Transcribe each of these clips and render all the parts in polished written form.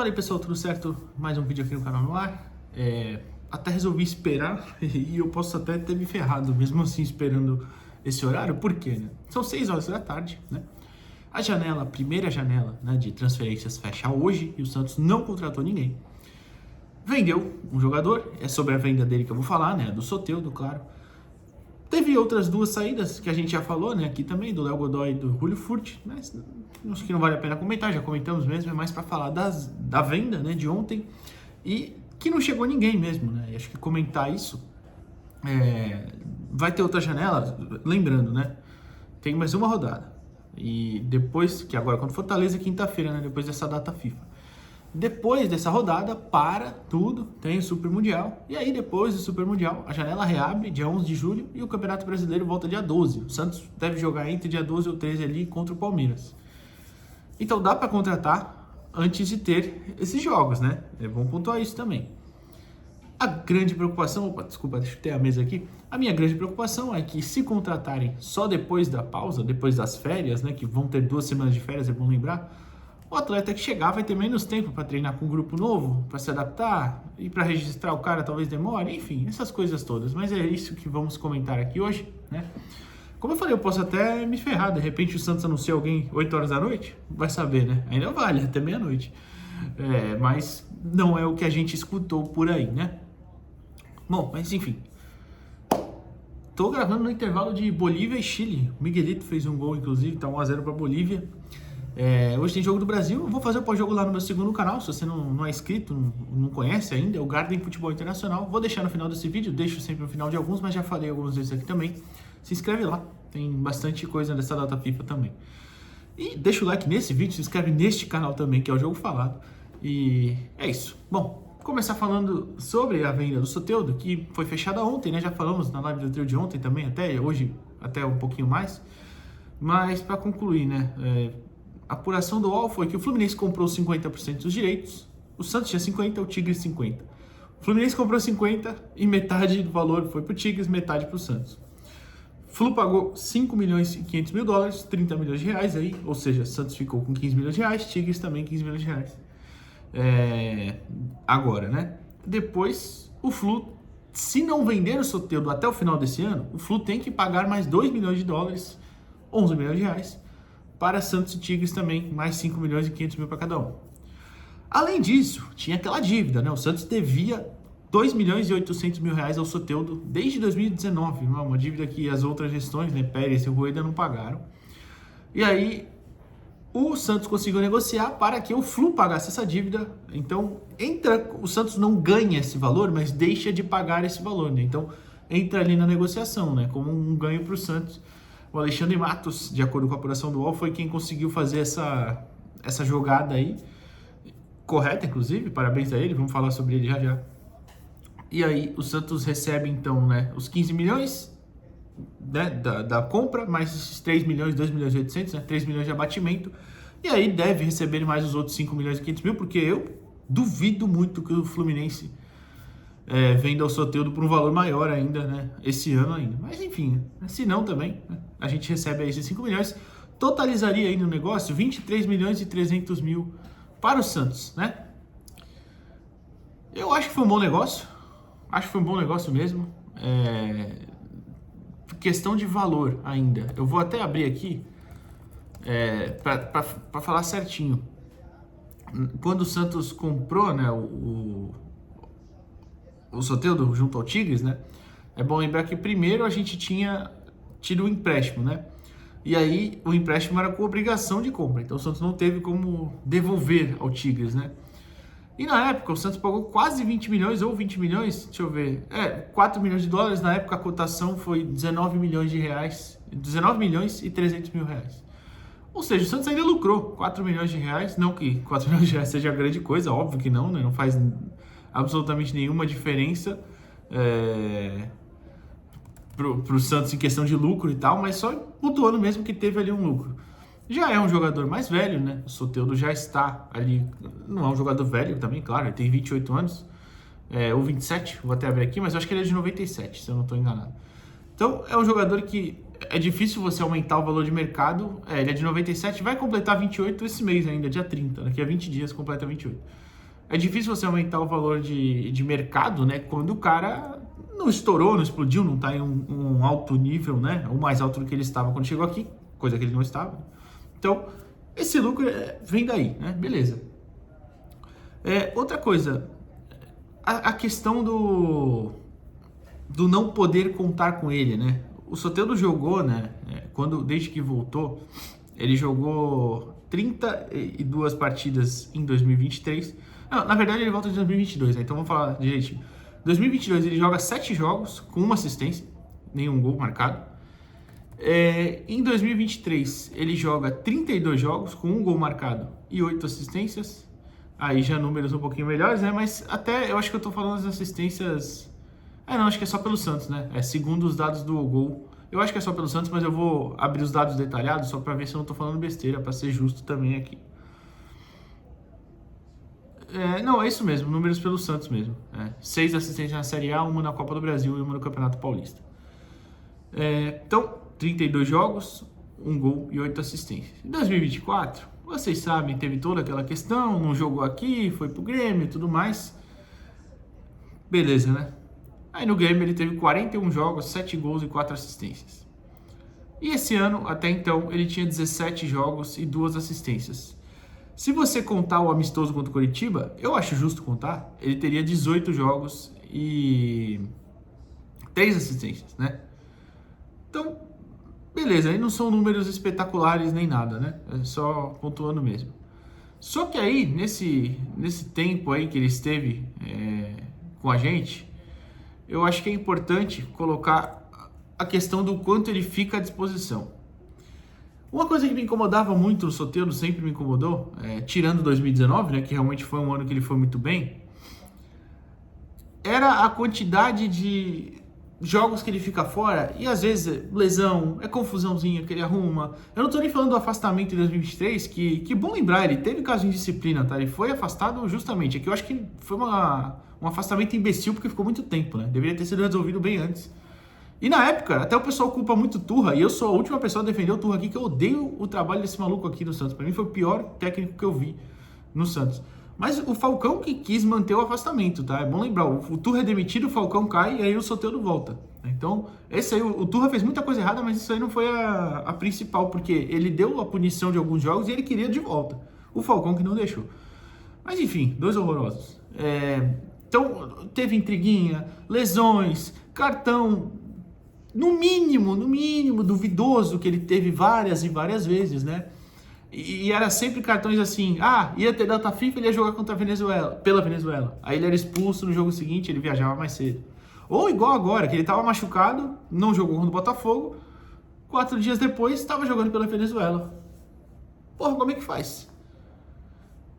Fala aí pessoal, tudo certo? Mais um vídeo aqui no canal no ar. Até resolvi esperar e eu posso até ter me ferrado mesmo assim esperando esse horário. Por quê, né? São 6 horas da tarde, né? A primeira janela, né, de transferências fecha hoje e o Santos não contratou ninguém. Vendeu um jogador, é sobre a venda dele que eu vou falar, né? Do Soteldo, claro. Teve outras duas saídas que a gente já falou, né? Aqui também, do Léo Godoy e do Julio Furt, mas acho que não vale a pena comentar, já comentamos mesmo, é mais para falar da venda, né, de ontem, e que não chegou ninguém mesmo, né? E acho que comentar isso, vai ter outra janela, lembrando, né? Tem mais uma rodada, e depois, que agora quando Fortaleza, quinta-feira, né? Depois dessa data FIFA. Depois dessa rodada, para tudo, tem o Super Mundial. E aí, depois do Super Mundial, a janela reabre dia 11 de julho e o Campeonato Brasileiro volta dia 12. O Santos deve jogar entre dia 12 ou 13 ali contra o Palmeiras. Então, dá para contratar antes de ter esses jogos, né? É bom pontuar isso também. A grande preocupação... Opa, desculpa, deixa eu ter a mesa aqui. A minha grande preocupação é que se contratarem só depois da pausa, depois das férias, né? Que vão ter 2 semanas de férias, é bom lembrar. O atleta que chegar vai ter menos tempo para treinar com um grupo novo, para se adaptar e para registrar o cara talvez demore, enfim, essas coisas todas. Mas é isso que vamos comentar aqui hoje, né? Como eu falei, eu posso até me ferrar, de repente o Santos anuncia alguém 8 horas da noite, vai saber, né? Ainda vale, até meia-noite. Mas não é o que a gente escutou por aí, né? Bom, mas enfim. Tô gravando no intervalo de Bolívia e Chile. O Miguelito fez um gol, inclusive, tá 1-0 para Bolívia. Hoje tem jogo do Brasil, eu vou fazer o pós-jogo lá no meu segundo canal, se você não é inscrito, não conhece ainda, é o Garden Futebol Internacional. Vou deixar no final desse vídeo, deixo sempre no final de alguns, mas já falei algumas vezes aqui também. Se inscreve lá, tem bastante coisa dessa data FIFA também. E deixa o like nesse vídeo, se inscreve neste canal também, que é o Jogo Falado. E é isso. Bom, vou começar falando sobre a venda do Soteldo, que foi fechada ontem, né? Já falamos na live do trio de ontem também, até hoje, até um pouquinho mais. Mas para concluir, né? A apuração do UOL foi que o Fluminense comprou 50% dos direitos, o Santos tinha 50%, o Tigres 50%. O Fluminense comprou 50% e metade do valor foi para o Tigres, metade para o Santos. O Flu pagou 5 milhões e 500 mil dólares, 30 milhões de reais aí, ou seja, Santos ficou com 15 milhões de reais, Tigres também 15 milhões de reais. Agora, né? Depois, o Flu, se não vender o Soteldo até o final desse ano, o Flu tem que pagar mais 2 milhões de dólares, 11 milhões de reais, para Santos e Tigres também, mais 5 milhões e 500 mil para cada um. Além disso, tinha aquela dívida, né? O Santos devia 2 milhões e 800 mil reais ao Soteldo desde 2019, uma dívida que as outras gestões, né, Pérez e Rueda, não pagaram. E aí, o Santos conseguiu negociar para que o Flu pagasse essa dívida. Então, o Santos não ganha esse valor, mas deixa de pagar esse valor, né? Então, entra ali na negociação, né? Como um ganho para o Santos. O Alexandre Matos, de acordo com a apuração do UOL, foi quem conseguiu fazer essa jogada aí, correta, inclusive, parabéns a ele, vamos falar sobre ele já já. E aí o Santos recebe, então, né, os 15 milhões, né, da compra, mais esses 3 milhões, 2 milhões e 800, né, 3 milhões de abatimento, e aí deve receber mais os outros 5 milhões e 500 mil, porque eu duvido muito que o Fluminense venda o Soteldo por um valor maior ainda, né? Esse ano ainda. Mas enfim, né? Se não também, né? A gente recebe aí esses 5 milhões, totalizaria aí no negócio 23 milhões e 300 mil para o Santos, né? Eu acho que foi um bom negócio, acho que foi um bom negócio mesmo. Questão de valor ainda, eu vou até abrir aqui para falar certinho. Quando o Santos comprou, né, o Soteldo junto ao Tigres, né? É bom lembrar que primeiro a gente tinha tido um empréstimo, né? E aí o empréstimo era com obrigação de compra, então o Santos não teve como devolver ao Tigres, né? E na época o Santos pagou quase 20 milhões ou 20 milhões, deixa eu ver, 4 milhões de dólares, na época a cotação foi 19 milhões de reais, 19 milhões e 300 mil reais. Ou seja, o Santos ainda lucrou 4 milhões de reais, não que 4 milhões de reais seja grande coisa, óbvio que não, né? Não faz absolutamente nenhuma diferença pro Santos em questão de lucro e tal, mas só pontuando mesmo que teve ali um lucro. Já é um jogador mais velho, né? O Soteldo já está ali, não é um jogador velho também, claro, ele tem 28 anos, ou 27, vou até abrir aqui, mas eu acho que ele é de 97, se eu não estou enganado. Então, é um jogador que é difícil você aumentar o valor de mercado, ele é de 97, vai completar 28 esse mês ainda, dia 30, daqui a 20 dias completa 28. É difícil você aumentar o valor de mercado, né? Quando o cara não estourou, não explodiu, não está em um alto nível, né? Ou mais alto do que ele estava quando chegou aqui, coisa que ele não estava. Então, esse lucro vem daí, né? Beleza. Outra coisa, a questão do não poder contar com ele, né? O Soteldo jogou, né? Desde que voltou, ele jogou 32 partidas em 2023. Não, na verdade, ele volta em 2022, né? Então vamos falar direitinho. Em 2022, ele joga 7 jogos com uma assistência, nenhum gol marcado. Em 2023, ele joga 32 jogos com um gol marcado e 8 assistências. Aí já números um pouquinho melhores, né? Mas até eu acho que eu tô falando das assistências... não, acho que é só pelo Santos, né? Segundo os dados do gol. Eu acho que é só pelo Santos, mas eu vou abrir os dados detalhados só para ver se eu não tô falando besteira, para ser justo também aqui. Não, é isso mesmo, números pelo Santos mesmo. 6 assistências na Série A, uma na Copa do Brasil e uma no Campeonato Paulista. Então, 32 jogos, 1 gol e 8 assistências. Em 2024, vocês sabem, teve toda aquela questão, não jogou aqui, foi pro Grêmio e tudo mais. Beleza, né? Aí no Grêmio ele teve 41 jogos, 7 gols e 4 assistências. E esse ano, até então, ele tinha 17 jogos e 2 assistências. Se você contar o amistoso contra o Coritiba, eu acho justo contar, ele teria 18 jogos e 3 assistências, né? Então, beleza, aí não são números espetaculares nem nada, né? É só pontuando mesmo. Só que aí, nesse tempo aí que ele esteve com a gente, eu acho que é importante colocar a questão do quanto ele fica à disposição. Uma coisa que me incomodava muito no Soteldo, sempre me incomodou, tirando 2019, né, que realmente foi um ano que ele foi muito bem, era a quantidade de jogos que ele fica fora e às vezes lesão, confusãozinha que ele arruma. Eu não tô nem falando do afastamento em 2023, que bom lembrar, ele teve caso de indisciplina, tá? Ele foi afastado justamente, aqui eu acho que foi um afastamento imbecil porque ficou muito tempo, né? Deveria ter sido resolvido bem antes. E na época, até o pessoal culpa muito o Turra, e eu sou a última pessoa a defender o Turra aqui, que eu odeio o trabalho desse maluco aqui no Santos. Pra mim foi o pior técnico que eu vi no Santos. Mas o Falcão que quis manter o afastamento, tá? É bom lembrar, o Turra é demitido, o Falcão cai e aí o Soteldo volta. Então, esse aí, o Turra fez muita coisa errada, mas isso aí não foi a principal, porque ele deu a punição de alguns jogos e ele queria de volta. O Falcão que não deixou. Mas enfim, 2 horrorosos. Então, teve intriguinha, lesões, cartão... No mínimo, duvidoso, que ele teve várias e várias vezes, né? E era sempre cartões assim, ia ter data FIFA, ele ia jogar contra a Venezuela, pela Venezuela. Aí ele era expulso no jogo seguinte, ele viajava mais cedo. Ou igual agora, que ele tava machucado, não jogou contra o Botafogo, 4 dias depois estava jogando pela Venezuela. Porra, como é que faz?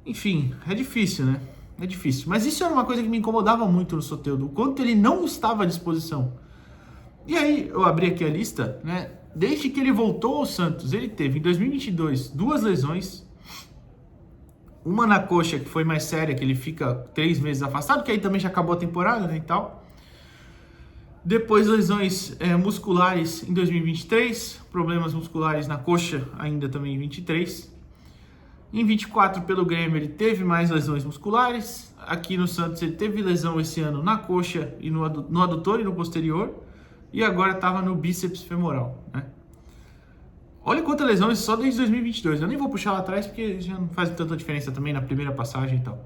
Enfim, é difícil, né? É difícil. Mas isso era uma coisa que me incomodava muito no Soteldo, o quanto ele não estava à disposição. E aí, eu abri aqui a lista, né? Desde que ele voltou ao Santos, ele teve em 2022 2 lesões. Uma na coxa, que foi mais séria, que ele fica 3 meses afastado, que aí também já acabou a temporada, né, e tal. Depois lesões musculares em 2023, problemas musculares na coxa ainda também em 23. Em 24, pelo Grêmio, ele teve mais lesões musculares. Aqui no Santos, ele teve lesão esse ano na coxa e no adutor e no posterior. E agora estava no bíceps femoral, né? Olha quantas lesões só desde 2022. Eu nem vou puxar lá atrás porque já não faz tanta diferença também na primeira passagem e tal.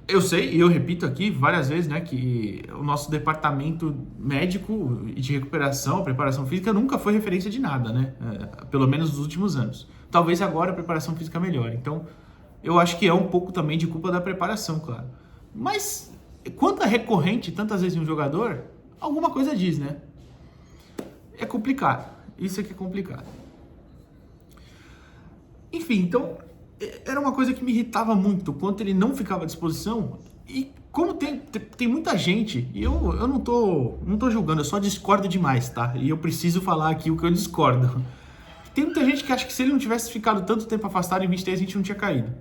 Eu sei, e eu repito aqui várias vezes, né, que o nosso departamento médico e de recuperação, preparação física, nunca foi referência de nada, né? Pelo menos nos últimos anos. Talvez agora a preparação física melhore. Então, eu acho que é um pouco também de culpa da preparação, claro. Mas... quando é recorrente tantas vezes em um jogador, alguma coisa diz, né? É complicado. Isso aqui é complicado. Enfim, então, era uma coisa que me irritava muito, quanto ele não ficava à disposição. E como tem muita gente, e eu não tô julgando, eu só discordo demais, tá? E eu preciso falar aqui o que eu discordo. Tem muita gente que acha que se ele não tivesse ficado tanto tempo afastado, em 23 a gente não tinha caído.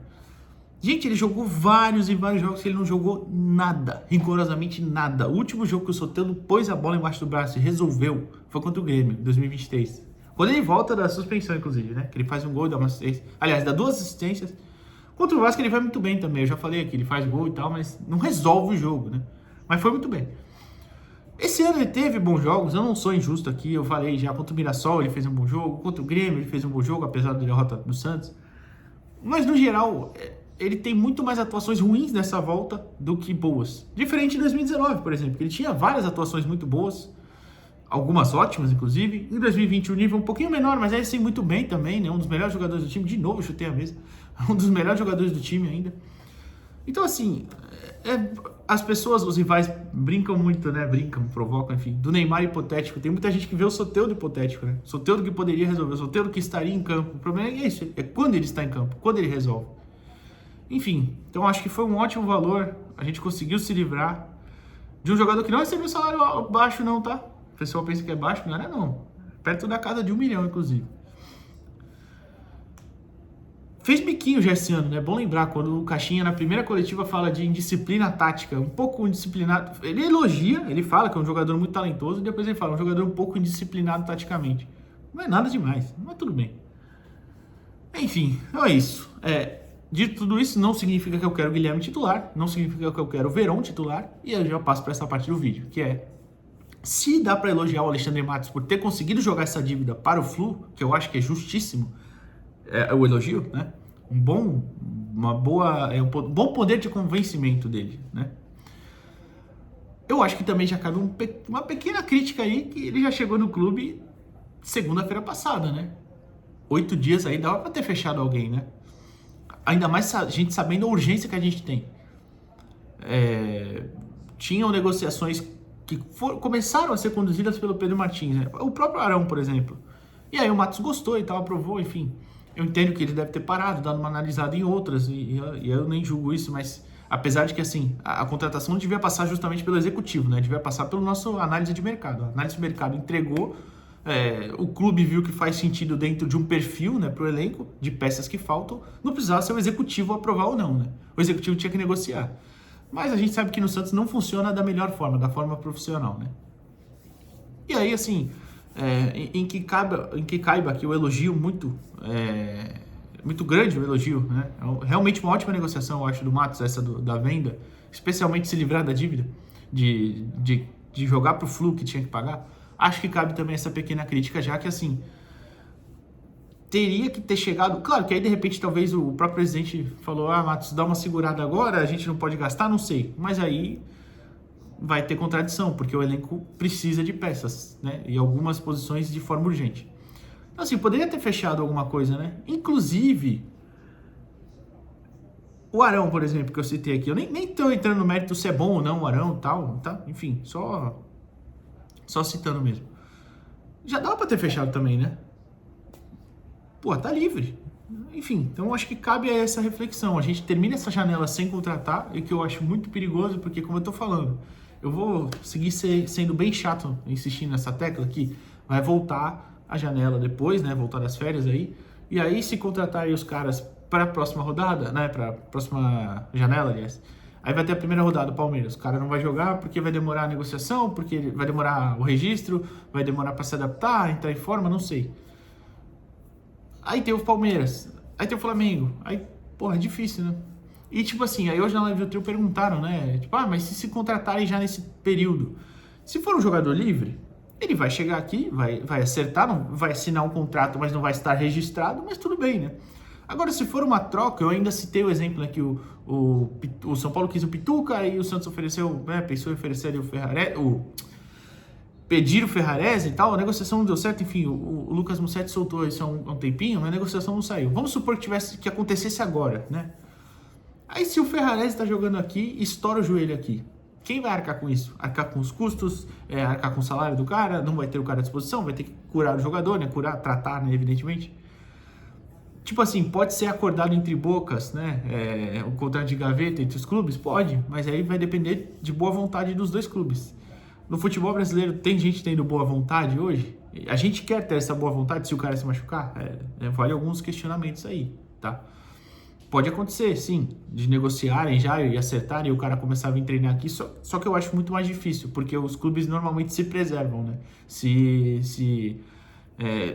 Gente, ele jogou vários e vários jogos que ele não jogou nada, rigorosamente nada. O último jogo que o Soteldo pôs a bola embaixo do braço e resolveu foi contra o Grêmio, em 2023. Quando ele volta da suspensão, inclusive, né? Que ele faz um gol e dá uma assistência. Aliás, dá 2 assistências Contra o Vasco ele vai muito bem também, eu já falei aqui, ele faz gol e tal, mas não resolve o jogo, né? Mas foi muito bem. Esse ano ele teve bons jogos, eu não sou injusto aqui, eu falei já, contra o Mirassol ele fez um bom jogo, contra o Grêmio ele fez um bom jogo, apesar da derrota do Santos. Mas no geral, ele tem muito mais atuações ruins nessa volta do que boas. Diferente de 2019, por exemplo, que ele tinha várias atuações muito boas, algumas ótimas, inclusive. Em 2020 o nível um pouquinho menor, mas é assim muito bem também, né? Um dos melhores jogadores do time, de novo eu chutei a mesa, um dos melhores jogadores do time ainda. Então assim, as pessoas, os rivais brincam muito, né? Brincam, provocam, enfim, do Neymar hipotético. Tem muita gente que vê o Soteldo hipotético, né? Soteldo que poderia resolver, o Soteldo que estaria em campo. O problema é isso, é quando ele está em campo, quando ele resolve. Enfim, então acho que foi um ótimo valor. A gente conseguiu se livrar de um jogador que não recebeu salário baixo não, tá? O pessoal pensa que é baixo, não era não. Perto da casa de 1 milhão, inclusive. Fez biquinho já esse ano, né? Bom lembrar, quando o Caixinha na primeira coletiva fala de indisciplina tática, um pouco indisciplinado. Ele elogia, ele fala que é um jogador muito talentoso, e depois ele fala, um jogador um pouco indisciplinado taticamente. Não é nada demais, mas tudo bem. Enfim, então é isso. Dito tudo isso, não significa que eu quero o Guilherme titular, não significa que eu quero o Verón titular, e eu já passo para essa parte do vídeo, que é, se dá para elogiar o Alexandre Matos por ter conseguido jogar essa dívida para o Flu, que eu acho que é justíssimo, o elogio, né? Um bom poder de convencimento dele, né? Eu acho que também já cabe uma pequena crítica aí, que ele já chegou no clube segunda-feira passada, né? 8 dias aí, dava para ter fechado alguém, né? Ainda mais a gente sabendo a urgência que a gente tem. Tinham negociações que começaram a ser conduzidas pelo Pedro Martins, né? O próprio Arão, por exemplo. E aí o Matos gostou e tal, aprovou, enfim. Eu entendo que ele deve ter parado, dado uma analisada em outras, e eu nem julgo isso, mas apesar de que assim, a contratação não devia passar justamente pelo executivo, né? Devia passar pelo nosso análise de mercado. A análise de mercado entregou, o clube viu que faz sentido dentro de um perfil, né, para o elenco, de peças que faltam, não precisava ser o executivo aprovar ou não, né? O executivo tinha que negociar. Mas a gente sabe que no Santos não funciona da melhor forma, da forma profissional, né? E aí, assim, em que caiba aqui o elogio muito grande, o elogio, né? Realmente uma ótima negociação, eu acho, do Matos, essa da venda, especialmente se livrar da dívida, de jogar pro Flu que tinha que pagar. Acho que cabe também essa pequena crítica, já que, assim, teria que ter chegado... Claro que aí, de repente, talvez o próprio presidente falou, Matos, dá uma segurada agora, a gente não pode gastar, não sei. Mas aí vai ter contradição, porque o elenco precisa de peças, né? E algumas posições de forma urgente. Então, assim, poderia ter fechado alguma coisa, né? Inclusive, o Arão, por exemplo, que eu citei aqui. Eu nem tô entrando no mérito se é bom ou não o Arão e tal, tá? Enfim, só citando mesmo. Já dava pra ter fechado também, né? Pô, tá livre. Enfim, então acho que cabe a essa reflexão. A gente termina essa janela sem contratar, e que eu acho muito perigoso, porque, como eu tô falando, eu vou seguir sendo bem chato insistindo nessa tecla que vai voltar a janela depois, né? Voltar das férias aí. E aí, se contratarem os caras para a próxima rodada, né? Para a próxima janela, aliás. Aí vai ter a primeira rodada do Palmeiras. O cara não vai jogar porque vai demorar a negociação, porque vai demorar o registro, vai demorar para se adaptar, entrar em forma, não sei. Aí tem o Palmeiras, aí tem o Flamengo. Aí, porra, é difícil, né? E tipo assim, aí hoje na live do trio perguntaram, né? Tipo, mas se contratarem já nesse período? Se for um jogador livre, ele vai chegar aqui, vai acertar, não vai assinar um contrato, mas não vai estar registrado, mas tudo bem, né? Agora, se for uma troca, eu ainda citei o exemplo, né, que o São Paulo quis o Pituca e o Santos ofereceu, né, pensou em oferecer o Ferrarese, pedir o Ferrarese e tal, a negociação não deu certo, enfim, o Lucas Mussetti soltou isso há um tempinho, mas a negociação não saiu. Vamos supor que acontecesse agora, né? Aí se o Ferrarese tá jogando aqui, estoura o joelho aqui. Quem vai arcar com isso? Arcar com os custos, arcar com o salário do cara, não vai ter o cara à disposição, vai ter que curar o jogador, né? Tratar, né, evidentemente. Tipo assim, pode ser acordado entre bocas, né? O contrato de gaveta entre os clubes? Pode, mas aí vai depender de boa vontade dos dois clubes. No futebol brasileiro, tem gente tendo boa vontade hoje? A gente quer ter essa boa vontade se o cara se machucar? Vale alguns questionamentos aí, tá? Pode acontecer, sim, de negociarem já e acertarem e o cara começar a vir treinar aqui, só que eu acho muito mais difícil, porque os clubes normalmente se preservam, né?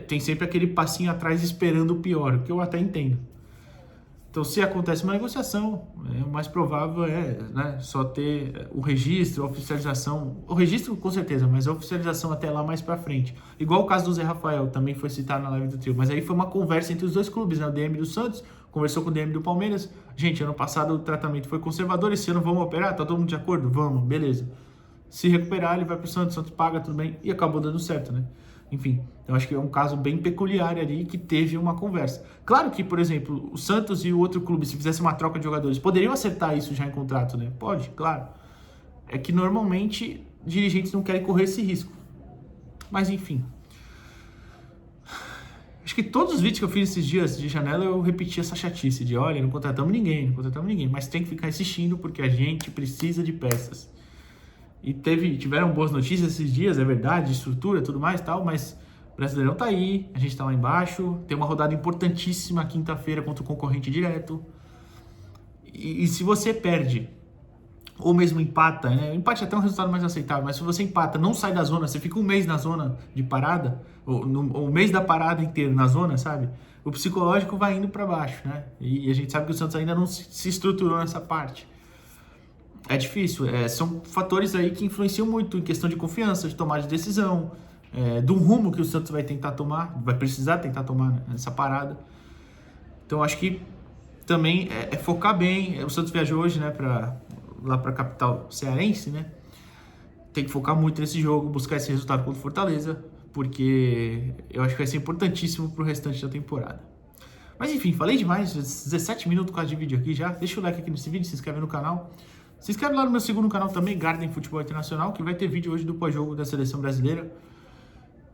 Tem sempre aquele passinho atrás esperando o pior, o que eu até entendo. Então, se acontece uma negociação, o mais provável é, né, só ter o registro, a oficialização. O registro, com certeza, mas a oficialização até lá mais pra frente. Igual o caso do Zé Rafael, também foi citado na live do trio. Mas aí foi uma conversa entre os dois clubes, né? O DM do Santos conversou com o DM do Palmeiras. Gente, ano passado o tratamento foi conservador, esse ano vamos operar? Tá todo mundo de acordo? Vamos, beleza. Se recuperar, ele vai pro Santos, o Santos paga, tudo bem. E acabou dando certo, né? Enfim, eu acho que é um caso bem peculiar ali que teve uma conversa. Claro que, por exemplo, o Santos e o outro clube, se fizesse uma troca de jogadores, poderiam acertar isso já em contrato, né? Pode, claro. É que normalmente dirigentes não querem correr esse risco. Mas enfim. Acho que todos os vídeos que eu fiz esses dias de janela eu repeti essa chatice de olha, não contratamos ninguém, mas tem que ficar insistindo porque a gente precisa de peças. E tiveram boas notícias esses dias, é verdade, estrutura, tudo mais e tal, mas o Brasileirão tá aí, a gente tá lá embaixo, tem uma rodada importantíssima quinta-feira contra o concorrente direto. E se você perde, ou mesmo empata, né? O empate é até um resultado mais aceitável, mas se você empata, não sai da zona, você fica um mês na zona de parada, ou o mês da parada inteiro na zona, sabe? O psicológico vai indo para baixo, né? E a gente sabe que o Santos ainda não se estruturou nessa parte. É difícil, são fatores aí que influenciam muito em questão de confiança, de tomar de decisão, do rumo que o Santos vai tentar tomar, vai precisar tentar tomar, né, nessa parada. Então acho que também é focar bem. O Santos viajou hoje, né, lá para a capital cearense, né? Tem que focar muito nesse jogo, buscar esse resultado contra o Fortaleza, porque eu acho que vai ser importantíssimo para o restante da temporada. Mas enfim, falei demais, 17 minutos quase de vídeo aqui já. Deixa o like aqui nesse vídeo, se inscreve no canal. Se inscreve lá no meu segundo canal também, Garden Futebol Internacional, que vai ter vídeo hoje do pós-jogo da Seleção Brasileira.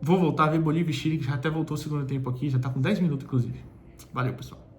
Vou voltar a ver Bolívia e Chile, que já até voltou o segundo tempo aqui, já tá com 10 minutos inclusive. Valeu, pessoal.